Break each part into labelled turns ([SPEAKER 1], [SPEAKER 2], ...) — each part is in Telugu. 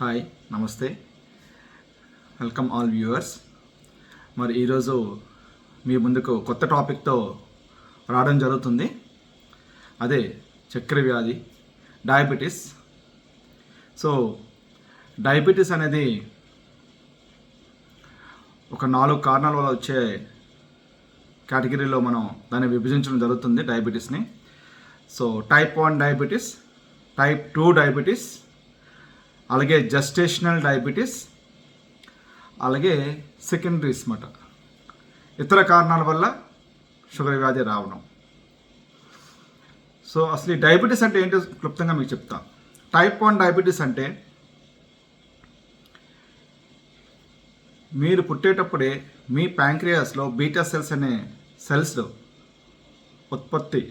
[SPEAKER 1] హాయ్, నమస్తే, వెల్కమ్ ఆల్ వ్యూవర్స్. మరి ఈరోజు మీ ముందుకు కొత్త టాపిక్తో రావడం జరుగుతుంది. అదే చక్కెర వ్యాధి, డయాబెటీస్. సో డయాబెటీస్ అనేది ఒక 4 కారణాల వల్ల వచ్చే కేటగిరీలో మనం దాన్ని విభజించడం జరుగుతుంది డయాబెటీస్ని. So type 1 diabetes, type 2 diabetes, అలాగే జెస్టేషనల్ డయాబెటీస్, అలాగే సెకండరీస్ మాట ఇతర కారణాల వల్ల షుగర్ వ్యాధి రావడం. సో అసలు ఈ డయాబెటీస్ అంటే ఏంటో క్లుప్తంగా మీకు చెప్తా. టైప్ 1 డయాబెటీస్ అంటే మీరు పుట్టేటప్పుడే మీ ప్యాంక్రియాస్లో బీటా సెల్స్ అనే సెల్స్ ఉత్పత్తి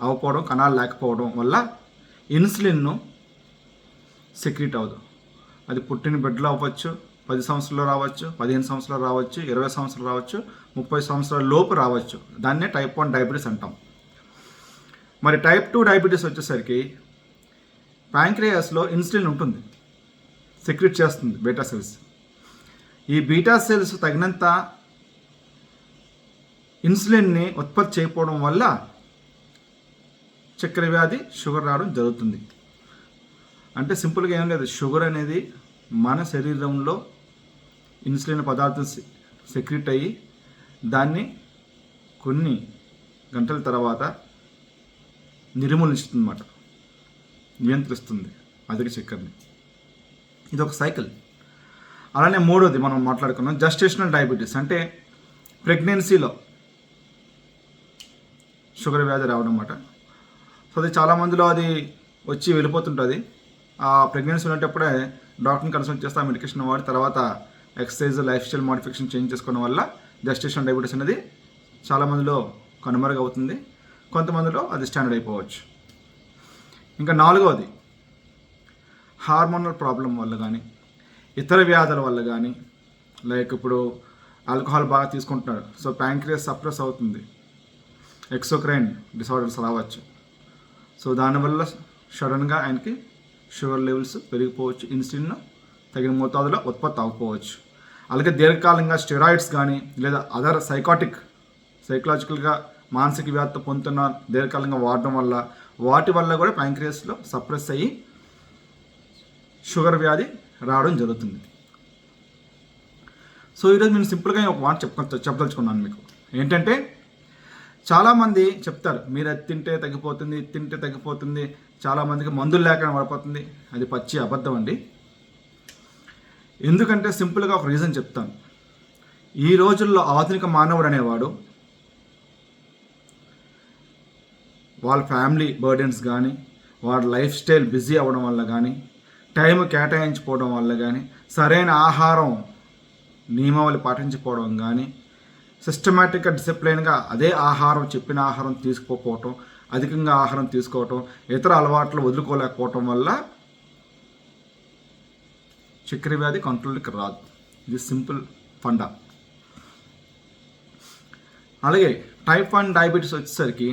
[SPEAKER 1] అవ్వకపోవడం, కణాలు లేకపోవడం వల్ల ఇన్సులిన్ను సెక్రీట్ అవ్వదు. అది పుట్టిన బిడ్డలో అవ్వచ్చు, 10 సంవత్సరాలు రావచ్చు, 15 సంవత్సరాలు రావచ్చు, 20 సంవత్సరాలు రావచ్చు, 30 సంవత్సరాల లోపు రావచ్చు. దాన్నే టైప్ 1 డయాబెటీస్ అంటాం. మరి టైప్ 2 డయాబెటీస్ వచ్చేసరికి ప్యాంక్రియాస్లో ఇన్సులిన్ ఉంటుంది, సెక్రీట్ చేస్తుంది బీటా సెల్స్. ఈ బీటా సెల్స్ తగినంత ఇన్సులిన్ని ఉత్పత్తి చేయకపోవడం వల్ల చక్కెర వ్యాధి, షుగర్ రావడం జరుగుతుంది. అంటే సింపుల్గా ఏం లేదు, షుగర్ అనేది మన శరీరంలో ఇన్సులిన్ పదార్థం సెక్రీట్ అయ్యి దాన్ని కొన్ని గంటల తర్వాత నిర్మూలిస్తుంది అన్నమాట, నియంత్రిస్తుంది అధిక చక్కెరని. ఇది ఒక సైకిల్. అలానే మూడోది మనం మాట్లాడుకున్నాం జెస్టేషనల్ డయాబెటీస్. అంటే ప్రెగ్నెన్సీలో షుగర్ వ్యాధి రావడం అన్నమాట. సో అది చాలామందిలో అది వచ్చి వెళ్ళిపోతుంటుంది. ఆ ప్రెగ్నెన్సీ ఉన్నప్పుడే డాక్టర్ని కన్సల్ట్ చేస్తే ఆ మెడికేషన్ వాడి తర్వాత exercise, life style modification change చేసుకోవడం వల్ల జెస్టేషనల్ డయాబెటీస్ అనేది చాలామందిలో కనుమరుగవుతుంది. కొంతమందిలో అది స్టాండర్డ్ అయిపోవచ్చు. ఇంకా నాలుగవది హార్మోనల్ ప్రాబ్లం వల్ల కానీ, ఇతర వ్యాధుల వల్ల కానీ, లైక్ ఇప్పుడు ఆల్కహాల్ బాగా తీసుకుంటున్నారు, సో ప్యాంక్రియాస్ సప్రెస్ అవుతుంది, ఎక్సోక్రైన్ డిసార్డర్స్ రావచ్చు. సో దానివల్ల సడన్గా ఆయనకి షుగర్ లెవెల్స్ పెరిగిపోవచ్చు, ఇన్సులిన్ తగిన మోతాదులో ఉత్పత్తి అవ్వకపోవచ్చు. అలాగే దీర్ఘకాలంగా స్టెరాయిడ్స్ కానీ లేదా అదర్ సైకలాజికల్గా మానసిక వ్యాధితో పొందుతున్న దీర్ఘకాలంగా వాడడం వల్ల వాటి వల్ల కూడా ప్యాంక్రియాస్లో సప్రెస్ అయ్యి షుగర్ వ్యాధి రావడం జరుగుతుంది. సో ఈరోజు నేను సింపుల్గా ఒక మాట చెప్పదలుచుకున్నాను మీకు. ఏంటంటే చాలామంది చెప్తారు మీరు అది తింటే తగ్గిపోతుంది, ఇది తింటే తగ్గిపోతుంది, చాలామందికి మందులు లేకుండా పడిపోతుంది. అది పచ్చి అబద్ధం అండి. ఎందుకంటే సింపుల్గా ఒక రీజన్ చెప్తాను. ఈ రోజుల్లో ఆధునిక మానవుడు అనేవాడు వాళ్ళ ఫ్యామిలీ బర్డెన్స్ కానీ, వాళ్ళ లైఫ్ స్టైల్ బిజీ అవ్వడం వల్ల కానీ, టైం కేటాయించిపోవడం వల్ల కానీ, సరైన ఆహారం నియమావళి పాటించకపోవడం కానీ, సిస్టమేటిక్గా డిసిప్లైన్గా అదే ఆహారం, చెప్పిన ఆహారం తీసుకోకపోవటం, అధికంగా ఆహారం తీసుకోవటం, ఇతర అలవాట్లు వదులుకోలేకపోవటం వల్ల చక్కెర వ్యాధి కంట్రోల్కి రాదు. ఇది సింపుల్ ఫండా. అలాగే టైప్ 1 డయాబెటీస్ వచ్చేసరికి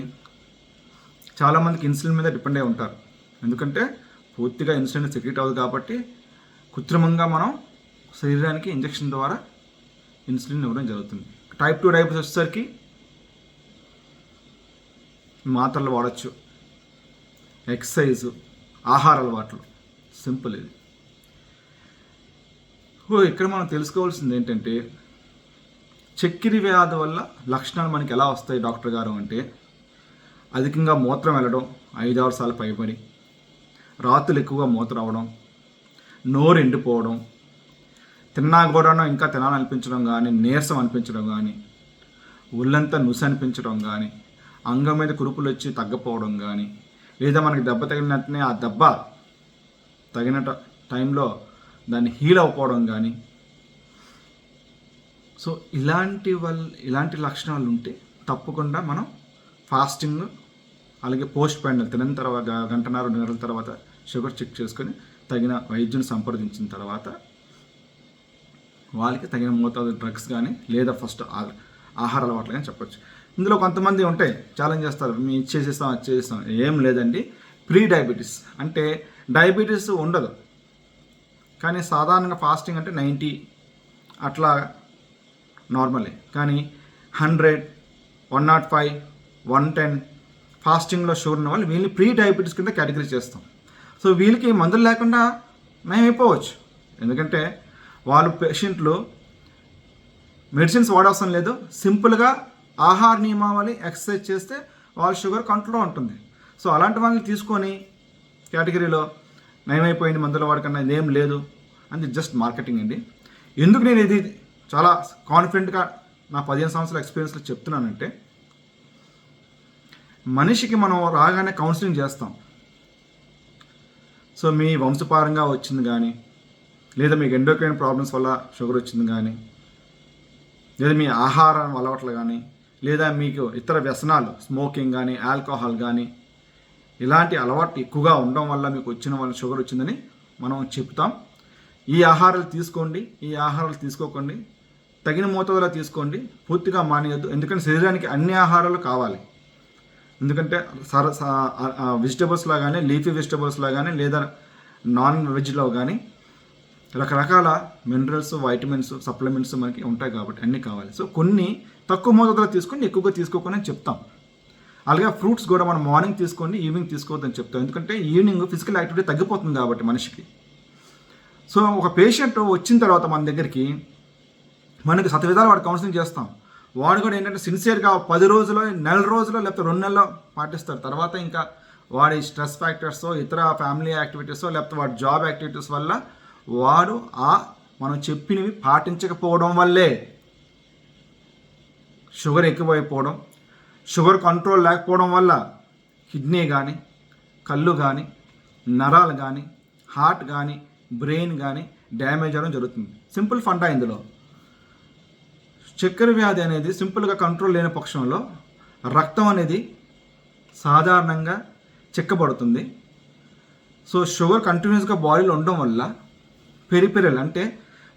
[SPEAKER 1] చాలామందికి ఇన్సులిన్ మీద డిపెండ్ అయి ఉంటారు. ఎందుకంటే పూర్తిగా ఇన్సులిన్ సెక్రీట్ అవ్వదు కాబట్టి కృత్రిమంగా మనం శరీరానికి ఇంజెక్షన్ ద్వారా ఇన్సులిన్ ఇవ్వడం జరుగుతుంది. టైప్ 2 డయాబెటీస్ వచ్చేసరికి మాత్రలు వాడచ్చు, ఎక్సర్సైజు, ఆహార అలవాట్లు, సింపుల్ ఇది. ఇక్కడ మనం తెలుసుకోవాల్సింది ఏంటంటే చక్కెర వ్యాధి వల్ల లక్షణాలు మనకి ఎలా వస్తాయి డాక్టర్ గారు అంటే, అధికంగా మూత్రం వెళ్ళడం 5-6 సార్లు పైబడి, రాత్రులు ఎక్కువగా మూత్రం అవ్వడం, నోరు ఎండిపోవడం, తిన్నా కూడా ఇంకా తినాలనిపించడం కానీ, నీరసం అనిపించడం కానీ, ఒళ్ళంతా నుసి అనిపించడం కానీ, అంగం మీద కురుపులు వచ్చి తగ్గపోవడం కానీ, లేదా మనకి దెబ్బ తగిలినట్టునే ఆ దెబ్బ తగిన టైంలో దాన్ని హీల్ అవ్వకపోవడం కానీ. సో ఇలాంటి లక్షణాలు ఉంటే తప్పకుండా మనం ఫాస్టింగ్, అలాగే పోస్ట్ పాండల్ తినిన తర్వాత 1-1.5-2 గంటల తర్వాత షుగర్ చెక్ చేసుకొని తగిన వైద్యుని సంప్రదించిన తర్వాత వాళ్ళకి తగిన మోతాదు డ్రగ్స్ కానీ లేదా ఫస్ట్ ఆహార అలవాట్లు కానీ చెప్పచ్చు. ఇందులో కొంతమంది ఉంటాయి ఛాలెంజ్ చేస్తారు, మేము ఇచ్చేసేస్తాం అది చేసేస్తాం. ఏం లేదండి, ప్రీ డయాబెటీస్ అంటే డయాబెటీస్ ఉండదు కానీ సాధారణంగా ఫాస్టింగ్ అంటే 90 అట్లా నార్మలే. కానీ 100, 105, 110 ఫాస్టింగ్లో షుగర్ ఉన్న వాళ్ళు వీళ్ళని ప్రీ డయాబెటీస్ కింద కేటగిరీ చేస్తాం. సో వీళ్ళకి మందులు లేకుండా నయమైపోవచ్చు. ఎందుకంటే పేషెంట్లు మెడిసిన్స్ వాడవసరం లేదు, సింపుల్గా ఆహార నియమావళి ఎక్సర్సైజ్ చేస్తే వాళ్ళ షుగర్ కంట్రోల్లో ఉంటుంది. సో అలాంటి వాళ్ళని తీసుకొని కేటగిరీలో నయమైపోయింది మందుల వాడకన్నా ఇదేం లేదు అని జస్ట్ మార్కెటింగ్ అండి. ఎందుకు నేను ఇది చాలా కాన్ఫిడెంట్గా నా 15 సంవత్సరాల ఎక్స్పీరియన్స్లో చెప్తున్నానంటే, మనిషికి మనం రాగానే కౌన్సిలింగ్ చేస్తాం. సో మీ వంశపారంగా వచ్చింది కానీ, లేదా మీకు ఎండోక్రైన్ ప్రాబ్లమ్స్ వల్ల షుగర్ వచ్చింది కానీ, లేదా మీ ఆహారం అలవాట్లు కానీ, లేదా మీకు ఇతర వ్యసనాలు స్మోకింగ్ కానీ ఆల్కహాల్ కానీ ఇలాంటి అలవాటు ఎక్కువగా ఉండడం వల్ల మీకు వచ్చిన వాళ్ళ షుగర్ వచ్చిందని మనం చెప్తాం. ఈ ఆహారాలు తీసుకోండి, ఈ ఆహారాలు తీసుకోకండి, తగిన మోతాదులో తీసుకోండి, పూర్తిగా మానేయద్దు. ఎందుకంటే శరీరానికి అన్ని ఆహారాలు కావాలి. ఎందుకంటే వెజిటబుల్స్లో కానీ, లీఫీ వెజిటబుల్స్లో కానీ, లేదా నాన్ వెజ్లో కానీ రకరకాల మినరల్స్, వైటమిన్స్, సప్లిమెంట్స్ మనకి ఉంటాయి కాబట్టి అన్నీ కావాలి. సో కొన్ని తక్కువ మోతాదులో తీసుకొని ఎక్కువగా తీసుకోకుండా చెప్తాం. అలాగే ఫ్రూట్స్ కూడా మనం మార్నింగ్ తీసుకోండి, ఈవినింగ్ తీసుకోవద్దని చెప్తాం. ఎందుకంటే ఈవినింగ్ ఫిజికల్ యాక్టివిటీ తగ్గిపోతుంది కాబట్టి మనిషికి. సో ఒక పేషెంట్ వచ్చిన తర్వాత మన దగ్గరికి మనకి శతవిధాలు వాడు కౌన్సిలింగ్ చేస్తాం. వాడు కూడా ఏంటంటే సిన్సియర్గా 10 రోజులు, నెల రోజులు, లేకపోతే 2 నెలలు పాటిస్తారు. తర్వాత ఇంకా వాడి స్ట్రెస్ ఫ్యాక్టర్స్, ఇతర ఫ్యామిలీ యాక్టివిటీస్, లేకపోతే వాడి జాబ్ యాక్టివిటీస్ వల్ల వాడు మనం చెప్పినవి పాటించకపోవడం వల్లే షుగర్ ఎక్కువైపోవడం, షుగర్ కంట్రోల్ లేకపోవడం వల్ల కిడ్నీ కానీ, కళ్ళు కానీ, నరాలు కానీ, హార్ట్ కానీ, బ్రెయిన్ కానీ డ్యామేజ్ అవ్వడం జరుగుతుంది. సింపుల్ ఫండా ఇందులో. చక్కెర వ్యాధి అనేది సింపుల్గా కంట్రోల్ లేని పక్షంలో రక్తం అనేది సాధారణంగా చిక్కబడుతుంది. సో షుగర్ కంటిన్యూస్గా బాడీలో ఉండడం వల్ల పెరిపెరల్ అంటే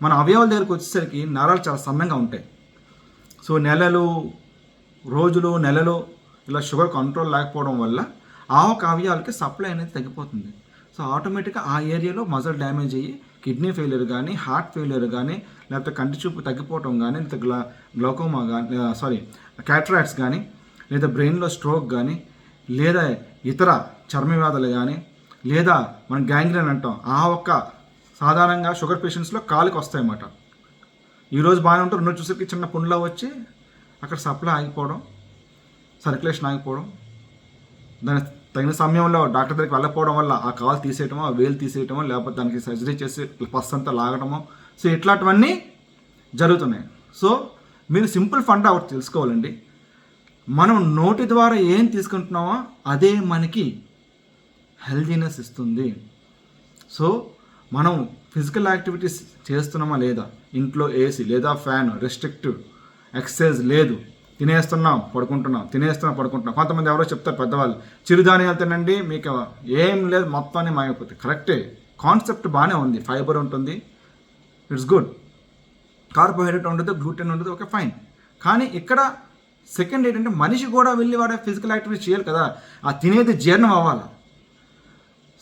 [SPEAKER 1] మన అవయవాల దగ్గరికి వచ్చేసరికి నరాలు చాలా సన్నంగా ఉంటాయి. సో నెలలు ఇలా షుగర్ కంట్రోల్ లేకపోవడం వల్ల ఆ ఒక అవయవాలకి సప్లై అనేది తగ్గిపోతుంది. సో ఆటోమేటిక్గా ఆ ఏరియాలో మజిల్ డ్యామేజ్ అయ్యి కిడ్నీ ఫెయిల్యూర్ కానీ, హార్ట్ ఫెయిల్యూర్ కానీ, లేకపోతే కంటి చూపు తగ్గిపోవడం కానీ, లేదా గ్లౌకోమా కానీ, క్యాటరాక్ట్స్ కానీ, లేదా బ్రెయిన్లో స్ట్రోక్ కానీ, లేదా ఇతర చర్మ వ్యాధులు కానీ, లేదా మనం గ్యాంగ్రీన్ అంటాం. ఆ ఒక్క సాధారణంగా షుగర్ పేషెంట్స్లో కాలుకి వస్తాయన్నమాట. ఈరోజు బాగానే ఉంటారు, 2 చూసేకి చిన్న పుండ్లో వచ్చి అక్కడ సప్లై ఆగిపోవడం, సర్క్యులేషన్ ఆగిపోవడం, దాని తగిన సమయంలో డాక్టర్ దగ్గరికి వెళ్ళకపోవడం వల్ల ఆ కాలు తీసేయటమో, ఆ వేలు తీసేయటమో, లేకపోతే దానికి సర్జరీ చేసి పస్ అంతా లాగటమో, సో ఇట్లాంటివన్నీ జరుగుతున్నాయి. సో మీరు సింపుల్ ఫండా ఒకటి తెలుసుకోవాలండి. మనం నోటి ద్వారా ఏం తీసుకుంటున్నామో అదే మనకి హెల్దీనెస్ ఇస్తుంది. సో మనం ఫిజికల్ యాక్టివిటీస్ చేస్తున్నామా లేదా, ఇంట్లో ఏసీ లేదా ఫ్యాన్, రెస్ట్రిక్టివ్ ఎక్సర్సైజ్ లేదు, తినేస్తున్నాం పడుకుంటున్నాం. కొంతమంది ఎవరో చెప్తారు పెద్దవాళ్ళు, చిరుధాన్యాలు తినండి మీకు ఏం లేదు మొత్తాన్ని మాయమైపోతుంది. కరెక్టే, కాన్సెప్ట్ బాగానే ఉంది, ఫైబర్ ఉంటుంది, ఇట్స్ గుడ్, కార్బోహైడ్రేట్ ఉండదు, గ్లూటెన్ ఉండదు, ఓకే ఫైన్. కానీ ఇక్కడ సెకండ్ ఏంటంటే మనిషి కూడా వెళ్ళి వాడే ఫిజికల్ యాక్టివిటీ చేయాలి కదా, ఆ తినేది జీర్ణం అవ్వాలి.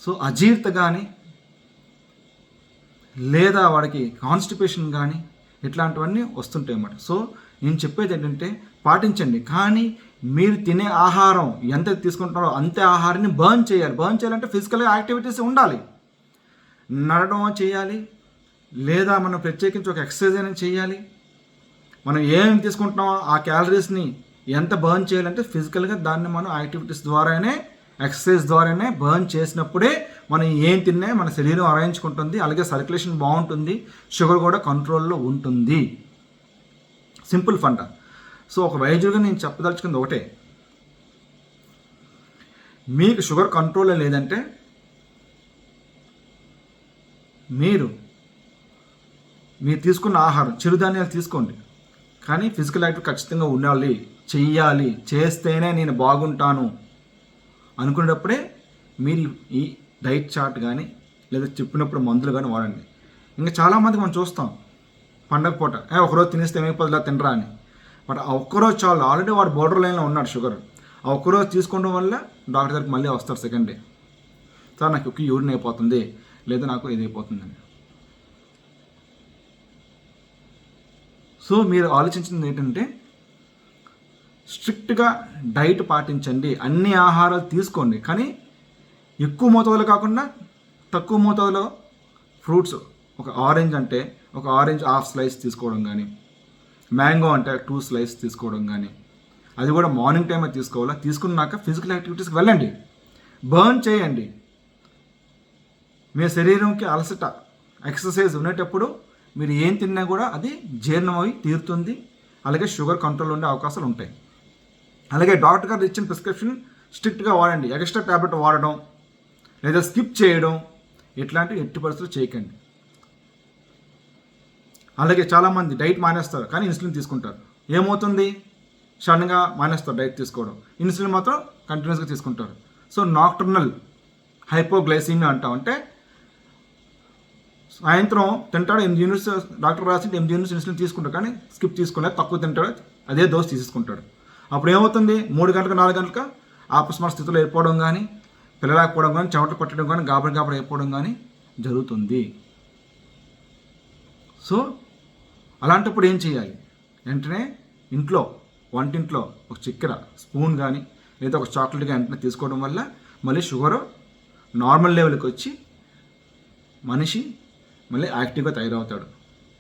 [SPEAKER 1] సో అజీర్తి కానీ, లేదా వాడికి కాన్స్టిపేషన్ కానీ ఇట్లాంటివన్నీ వస్తుంటాయి అన్నమాట. సో నేను చెప్పేది ఏంటంటే పాటించండి, కానీ మీరు తినే ఆహారం ఎంత తీసుకుంటారో అంతే ఆహారాన్ని బర్న్ చేయాలంటే ఫిజికల్గా యాక్టివిటీస్ ఉండాలి, నడడం చేయాలి, లేదా మనం ప్రత్యేకించి ఒక ఎక్సర్సైజ్ అనేది చేయాలి. మనం ఏం తీసుకుంటున్నామో ఆ క్యాలరీస్ని ఎంత బర్న్ చేయాలంటే ఫిజికల్గా దాన్ని మనం యాక్టివిటీస్ ద్వారానే, ఎక్సర్సైజ్ ద్వారానే బర్న్ చేసినప్పుడే మనం ఏం తిన్నా మన శరీరం అరాయించుకుంటుంది, అలాగే సర్క్యులేషన్ బాగుంటుంది, షుగర్ కూడా కంట్రోల్లో ఉంటుంది. సింపుల్ ఫండా. సో ఒక వైద్యుడిగా నేను చెప్పదలుచుకుంది ఒకటే, మీకు షుగర్ కంట్రోల్లో లేదంటే మీరు తీసుకున్న ఆహారం చిరుధాన్యాలు తీసుకోండి, కానీ ఫిజికల్ యాక్టివిటీ ఖచ్చితంగా ఉండాలి, చెయ్యాలి, చేస్తేనే నేను బాగుంటాను అనుకునేటప్పుడే మీరు ఈ డైట్ చార్ట్ కానీ లేదా చెప్పినప్పుడు మందులు కానీ వాడండి. ఇంకా చాలామంది మనం చూస్తాం పండగ పూట ఒకరోజు తినేస్తే ఏమైపోతుందిలా తినరా అని. బట్ ఆ ఒక్కరోజు చాలు, ఆల్రెడీ వాడు బోర్డర్ లైన్లో ఉన్నాడు షుగర్. ఆ ఒక్కరోజు తీసుకోవడం వల్ల డాక్టర్ దగ్గరికి మళ్ళీ వస్తారు సెకండ్ డే, సార్ నాకు యూరిన్ అయిపోతుంది లేదా నాకు ఇది అయిపోతుందని. సో మీరు ఆలోచించింది ఏంటంటే స్ట్రిక్ట్గా డైట్ పాటించండి, అన్ని ఆహారాలు తీసుకోండి, కానీ ఎక్కువ మోతాదులో కాకుండా తక్కువ మోతాదులో ఫ్రూట్స్. ఒక ఆరెంజ్ అంటే ఒక ఆరెంజ్ హాఫ్ స్లైస్ తీసుకోవడం కానీ, మ్యాంగో అంటే 2 స్లైస్ తీసుకోవడం కానీ, అది కూడా మార్నింగ్ టైమే తీసుకోవాలా. తీసుకున్నాక ఫిజికల్ యాక్టివిటీస్కి వెళ్ళండి, బర్న్ చేయండి. మీ శరీరంకి అలసట, ఎక్సర్సైజ్ ఉండేటప్పుడు మీరు ఏం తిన్నా కూడా అది జీర్ణమై తీరుతుంది. అలాగే షుగర్ కంట్రోల్ ఉండే అవకాశాలు ఉంటాయి. అలాగే డాక్టర్ గారు ఇచ్చిన ప్రిస్క్రిప్షన్ స్ట్రిక్ట్గా వాడండి. ఎక్స్ట్రా ట్యాబ్లెట్ వాడడం లేదా స్కిప్ చేయడం ఇట్లాంటివి ఎట్టి పరిస్థితులు చేయకండి. అలాగే చాలామంది డైట్ మానేస్తారు కానీ ఇన్సులిన్ తీసుకుంటారు. ఏమవుతుంది? సడన్గా మానేస్తారు డైట్ తీసుకోవడం, ఇన్సులిన్ మాత్రం కంటిన్యూస్గా తీసుకుంటారు. సో నాక్టర్నల్ హైపోగ్లైసీమియా అంటాం. అంటే సాయంత్రం తింటాడు 8 యూనిట్స్, డాక్టర్ రాసి 8 యూనిట్స్ ఇన్సులిన్ తీసుకుంటాడు, కానీ స్కిప్ తీసుకోలేదు, తక్కువ తింటాడు, అదే డోస్ తీసేసుకుంటాడు. అప్పుడు ఏమవుతుంది? 3 గంటలకు 4 గంటలకు ఆపస్మార స్థితిలో అయిపోవడం కానీ, పిల్లలేకపోవడం కానీ, చెమట పట్టడం కానీ, గాబరి అయిపోవడం కానీ జరుగుతుంది. సో అలాంటప్పుడు ఏం చేయాలి? వెంటనే ఇంట్లో వంటింట్లో ఒక చక్కెర స్పూన్ కానీ లేదా ఒక చాక్లెట్ కానీ వెంటనే తీసుకోవడం వల్ల మళ్ళీ షుగరు నార్మల్ లెవెల్కి వచ్చి మనిషి మళ్ళీ యాక్టివ్గా తయారవుతాడు.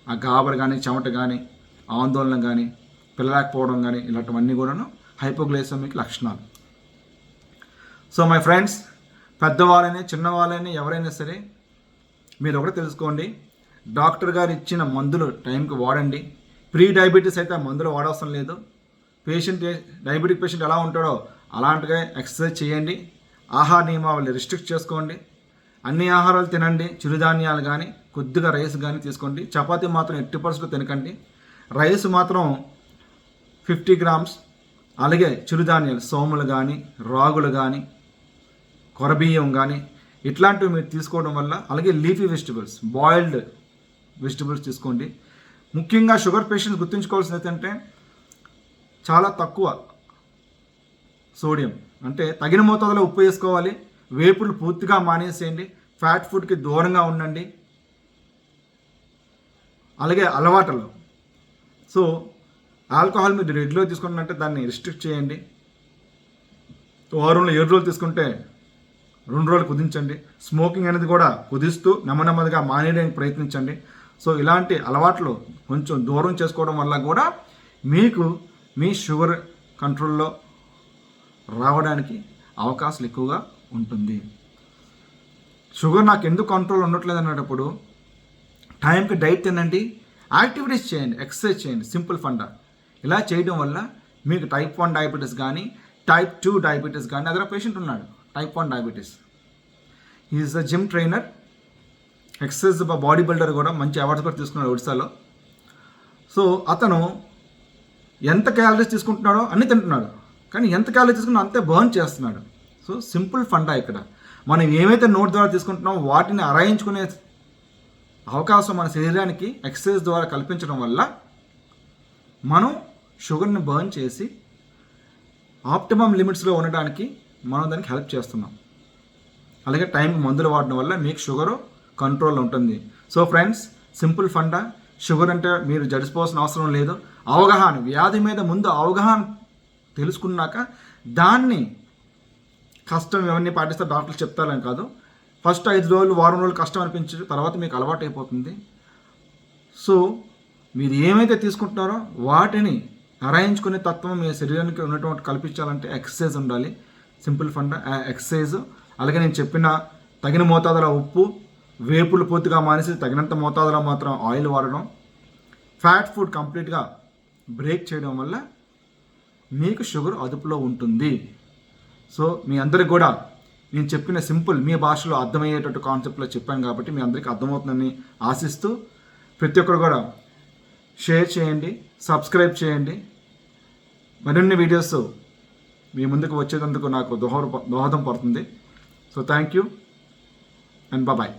[SPEAKER 1] ఆ గాబర్ కానీ, చెమట కానీ, ఆందోళన కానీ, పిల్లలేకపోవడం కానీ ఇలాంటివన్నీ కూడాను హైపోగ్లైసెమిక్ లక్షణాలు. సో మై ఫ్రెండ్స్, పెద్దవాళ్ళైనా చిన్నవాళ్ళైనా ఎవరైనా సరే మీరు ఒకటి తెలుసుకోండి, డాక్టర్ గారు ఇచ్చిన మందులు టైంకి వాడండి. ప్రీ డయాబెటీస్ అయితే ఆ మందులు వాడవసరం లేదు. డయాబెటిక్ పేషెంట్ ఎలా ఉంటాడో అలాంటిగా ఎక్సర్సైజ్ చేయండి. ఆహార నియమావళి రిస్ట్రిక్ట్ చేసుకోండి. అన్ని ఆహారాలు తినండి. చిరుధాన్యాలు కానీ, కొద్దిగా రైస్ కానీ తీసుకోండి. చపాతీ మాత్రం 80% తినకండి. రైస్ మాత్రం 50 గ్రామ్స్. అలాగే చిరుధాన్యాలు సోములు కానీ, రాగులు కానీ, కొరబియ్యం కానీ ఇట్లాంటివి మీరు తీసుకోవడం వల్ల, అలాగే లీఫీ వెజిటబుల్స్, బాయిల్డ్ వెజిటబుల్స్ తీసుకోండి. ముఖ్యంగా షుగర్ పేషెంట్స్ గుర్తుంచుకోవాల్సింది ఏంటంటే చాలా తక్కువ సోడియం, అంటే తగిన మోతాదులో ఉప్పు వేసుకోవాలి. వేపులు పూర్తిగా మానేసేయండి. ఫ్యాట్ ఫుడ్కి దూరంగా ఉండండి. అలాగే అలవాటలు, సో ఆల్కహాల్ మీరు రెగ్యులర్ తీసుకున్నట్టే దాన్ని రిస్ట్రిక్ట్ చేయండి. వారంలో 7 రోజులు తీసుకుంటే 2 రోజులు కుదించండి. స్మోకింగ్ అనేది కూడా కుదిస్తూ నెమ్మదిగా మానేయడానికి ప్రయత్నించండి. సో ఇలాంటి అలవాట్లు కొంచెం దూరం చేసుకోవడం వల్ల కూడా మీకు మీ షుగర్ కంట్రోల్లో రావడానికి అవకాశాలు ఎక్కువగా ఉంటుంది. షుగర్ నాకు ఎందుకు కంట్రోల్ ఉండట్లేదు అన్నప్పుడు టైంకి డైట్ తినండి, యాక్టివిటీస్ చేయండి, ఎక్సర్సైజ్ చేయండి. సింపుల్ ఫండా. ఇలా చేయడం వల్ల మీకు టైప్ 1 డయాబెటీస్ కానీ, టైప్ 2 డయాబెటీస్ కానీ, అదర్ పేషెంట్ ఉన్నాడు type 1 diabetes. Is the gym trainer, exercise body builder, కూడా మంచి అవార్డ్స్ కూడా తీసుకున్నాడు ఒడిశాలో. సో అతను ఎంత క్యాలరీస్ తీసుకుంటున్నాడో అన్నీ తింటున్నాడు, కానీ ఎంత క్యాలరీస్ తీసుకున్నా అంతే బర్న్ చేస్తున్నాడు. సో సింపుల్ ఫండా ఇక్కడ. మనం ఏమైతే నోట్ ద్వారా తీసుకుంటున్నామో వాటిని అరాయించుకునే అవకాశం మన శరీరానికి ఎక్సర్సైజ్ ద్వారా కల్పించడం వల్ల మనం షుగర్ని బర్న్ చేసి ఆప్టిమమ్ లిమిట్స్లో ఉండడానికి మనం దానికి హెల్ప్ చేస్తున్నాం. అలాగే టైంకి మందులు వాడడం వల్ల మీకు షుగరు కంట్రోల్లో ఉంటుంది. So friends, simple funda. Sugar అంటే మీరు జడిసిపోవాల్సిన అవసరం లేదు. అవగాహన, వ్యాధి మీద ముందు అవగాహన తెలుసుకున్నాక దాన్ని కష్టం ఇవన్నీ పాటిస్తే డాక్టర్లు చెప్తారని కాదు. ఫస్ట్ 5 రోజులు, వారం రోజులు కష్టం అనిపించి తర్వాత మీకు అలవాటు అయిపోతుంది. సో మీరు ఏమైతే తీసుకుంటున్నారో వాటిని అరాయించుకునే తత్వం మీ శరీరానికి ఉన్నటువంటి కల్పించాలంటే ఎక్సర్సైజ్ ఉండాలి. Simple funda exercise. అలాగే నేను చెప్పిన తగిన మోతాదులో ఉప్పు, వేపులు పూర్తిగా మానేసి తగినంత మోతాదులో మాత్రం ఆయిల్ వాడడం, ఫ్యాట్ ఫుడ్ కంప్లీట్గా బ్రేక్ చేయడం వల్ల మీకు షుగర్ అదుపులో ఉంటుంది. సో మీ అందరికి కూడా నేను చెప్పిన సింపుల్ మీ భాషలో అర్థమయ్యేటట్టు కాన్సెప్ట్లో చెప్పాను కాబట్టి మీ అందరికీ అర్థమవుతుందని ఆశిస్తూ ప్రతి ఒక్కరు కూడా షేర్ చేయండి, సబ్స్క్రైబ్ చేయండి. మరిన్ని వీడియోస్ మీ ముందుకు వచ్చేందుకు నాకు దోహదం పడుతుంది. So thank you and bye.